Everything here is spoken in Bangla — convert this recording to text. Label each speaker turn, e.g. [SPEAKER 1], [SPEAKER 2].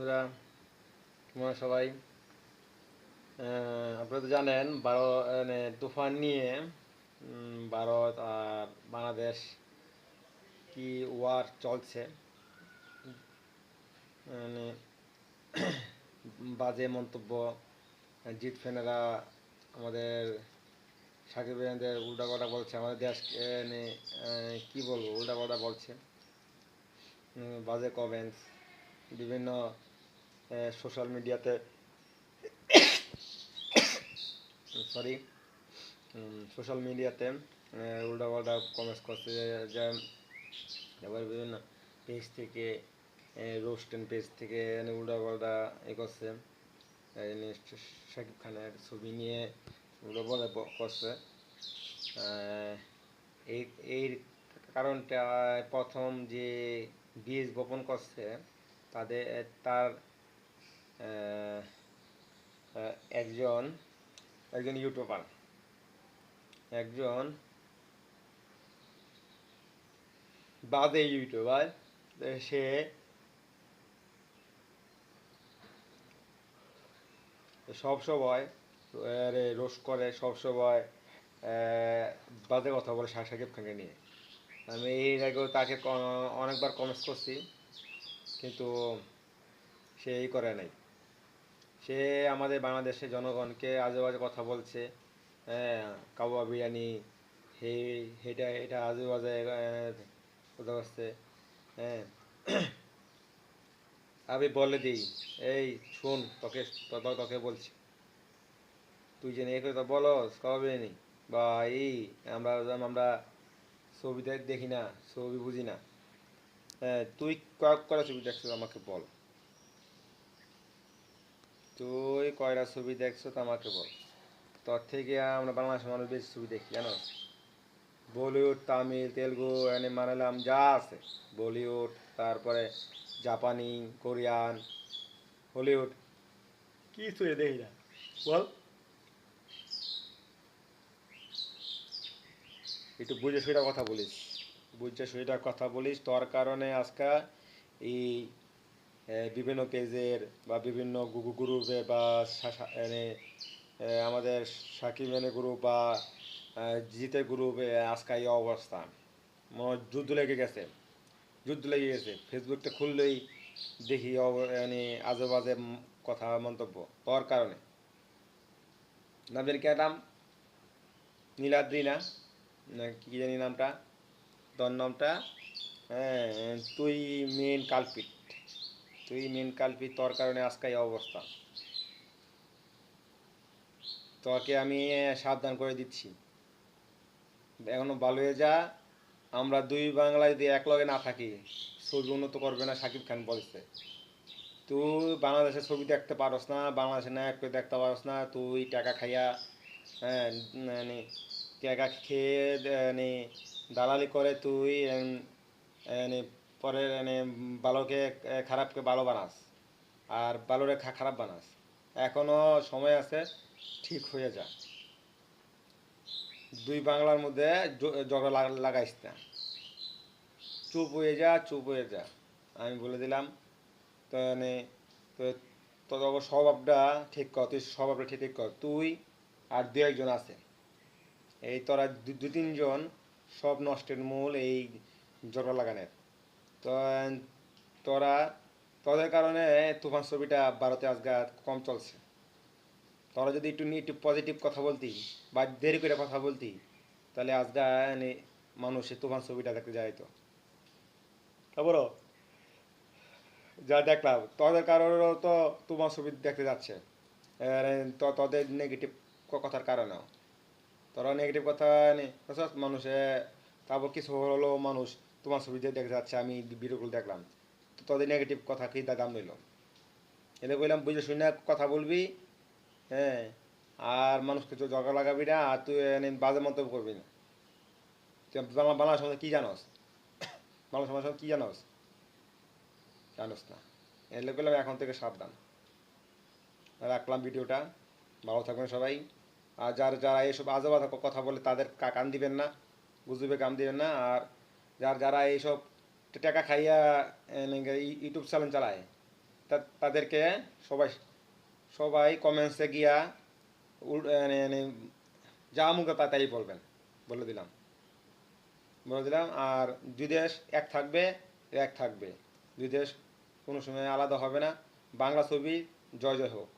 [SPEAKER 1] বন্ধুরা, তোমরা সবাই আপনারা তো জানেন তুফান নিয়ে ভারত আর বাংলাদেশ কি ওয়ার চলছে। মানে বাজে মন্তব্য, জিত ফ্যানেরা আমাদের সাকিব খানদের উল্টাপাল্টা বলছে, আমাদের দেশকে নিয়ে কি বলবো, উল্টাপাল্টা বলছে। বাজে কমেন্টস বিভিন্ন সোশ্যাল মিডিয়াতে, সরি, সোশ্যাল মিডিয়াতে উল্টাপাল্টা কমেন্টস করছে যে এবার বিভিন্ন পেজ থেকে, রোস্ট অ্যান্ড পেজ থেকে উল্টাপাল্টা করছে। শাকিব খানের ছবি নিয়ে উল্টাপাল্টা করছে। এই এই কারণটা প্রথম যে বীজ বপন করছে তাদের তার আহ, একজন একজন ইউটিউবার, একজন বাদে ইউটিউবার। সে সব সময় রোস্ট করে, সব সময় বাজে কথা বলে শাকিব খানকে নিয়ে। আমি এর আগেও তাকে অনেকবার কমেন্টস করছি, কিন্তু সে এই করে নাই। সে আমাদের বাংলাদেশের জনগণকে আজে বাজে কথা বলছে। হ্যাঁ, কাবাব বিরিয়ানি, হে এটা এটা আজে বাজে কথা হচ্ছে। হ্যাঁ, আমি বলে দিই, এই শোন, তোকে বলছি, তুই যে নিয়ে করে তো বলো কাবাব বিরিয়ানি বা এই আমরা আমরা ছবি দেখি না, ছবি বুঝি না। হ্যাঁ, তুই কয়টা ছবি দেখছো আমাকে বল, তুই কয়টা ছবি দেখছো তো আমাকে বল। তোর থেকে আমরা বাংলাদেশের মানুষ বেশি ছবি দেখি জানো। বলিউড, তামিল, তেলুগু, মালায়ালাম যা আছে, বলিউড, তারপরে জাপানি, কোরিয়ান, হলিউড, কিছুই দেখি না বল। একটু বুঝে সুঝে কথা বলিস, বুঝে সুঝে কথা বলিস। তোর কারণে আজকে এই বিভিন্ন পেজের বা বিভিন্ন গ্রুপে বা আমাদের সাকিব গ্রুপ বা জিতের গ্রুপে আজকে এই অবস্থান। যুদ্ধ লেগে গেছে, যুদ্ধ লেগে গেছে। ফেসবুকটা খুললেই দেখি আজে বাজে কথা, মন্তব্য তোর কারণে। নামের কি নাম, নীলাদ্রি না, কি জানি নামটা, তোর নামটা। হ্যাঁ, তুই মেন কালপিট, তুই মেন কালপিট। তোর কারণে আজকে এই অবস্থা। তোকে আমি সাবধান করে দিচ্ছি, এখনো ভালো হয়ে যা। আমরা দুই বাংলা যদি এক লগে না থাকি, ছবি উন্নত করবে না, সাকিব খান বলছে। তুই বাংলাদেশের ছবি দেখতে পারস না, বাংলাদেশের নায়ক দেখতে পারস না, তুই টাকা খাইয়া, হ্যাঁ, মানে টাকা খেয়ে দালালি করে তুই পরে ভালোকে খারাপকে ভালো বানাস, আর ভালোরে খারাপ বানাস। এখনো সময় আছে, ঠিক হয়ে যা। দুই বাংলার মধ্যে ঝগড়া লাগাইস না, চুপ হয়ে যা, চুপ হয়ে যা, আমি বলে দিলাম। তো তো তোর স্বভাবটা ঠিক কর, তুই স্বভাবটা ঠিক ঠিক কর। তুই আর দু একজন আছে, এই তোরা দু তিনজন সব নষ্টের মূল এই ঝগড়া লাগানের। তো তোরা, তোদের কারণে তুফান ছবিটা ভারতে আজকে কম চলছে। তোরা যদি একটু পজিটিভ কথা বলতি বা দেরি করে কথা বলতি, তাহলে আজকে মানুষ তুফান ছবিটা দেখতে যাইতো। তারপর যা দেখলাম তোদের কারণেও তো তোমার ছবি দেখতে যাচ্ছে। তো তোদের নেগেটিভ কথার কারণেও, তোরা নেগেটিভ কথা নেই মানুষে, তারপর কিছু হলো মানুষ তোমার ছবি দিয়ে দেখতে যাচ্ছে। আমি ভিডিওগুলো দেখলাম, তো তোদের নেগেটিভ কথা কি দাম নিল। এলে বললাম বুঝে শুনে কথা বলবি। হ্যাঁ, আর মানুষকে তো ঝগড়া লাগাবি না, আর তুই বাজে মন্তব্য করবি না। তুই বাংলা সমাজে কী জানোস, বাংলা সমাজ কী জানোস, জানোস না। এলে বললাম এখন থেকে সাবধান। রাখলাম ভিডিওটা, ভালো থাকবেন সবাই। আর যারা এইসব আজে বাজে কথা বলে তাদের কান দিবেন না, গুজবে কান দিবেন না। আর যারা এইসব টাকা খাইয়া ইউটিউব চ্যানেল চালায়, তাদেরকে সবাই সবাই কমেন্টসে গিয়া মানে যা মুখে তাই বলবেন, বলে দিলাম, বলে দিলাম। আর দুই দেশ এক থাকবে, এক থাকবে, দুই দেশ কোনো সময় আলাদা হবে না। বাংলা ছবি জয় জয় হোক।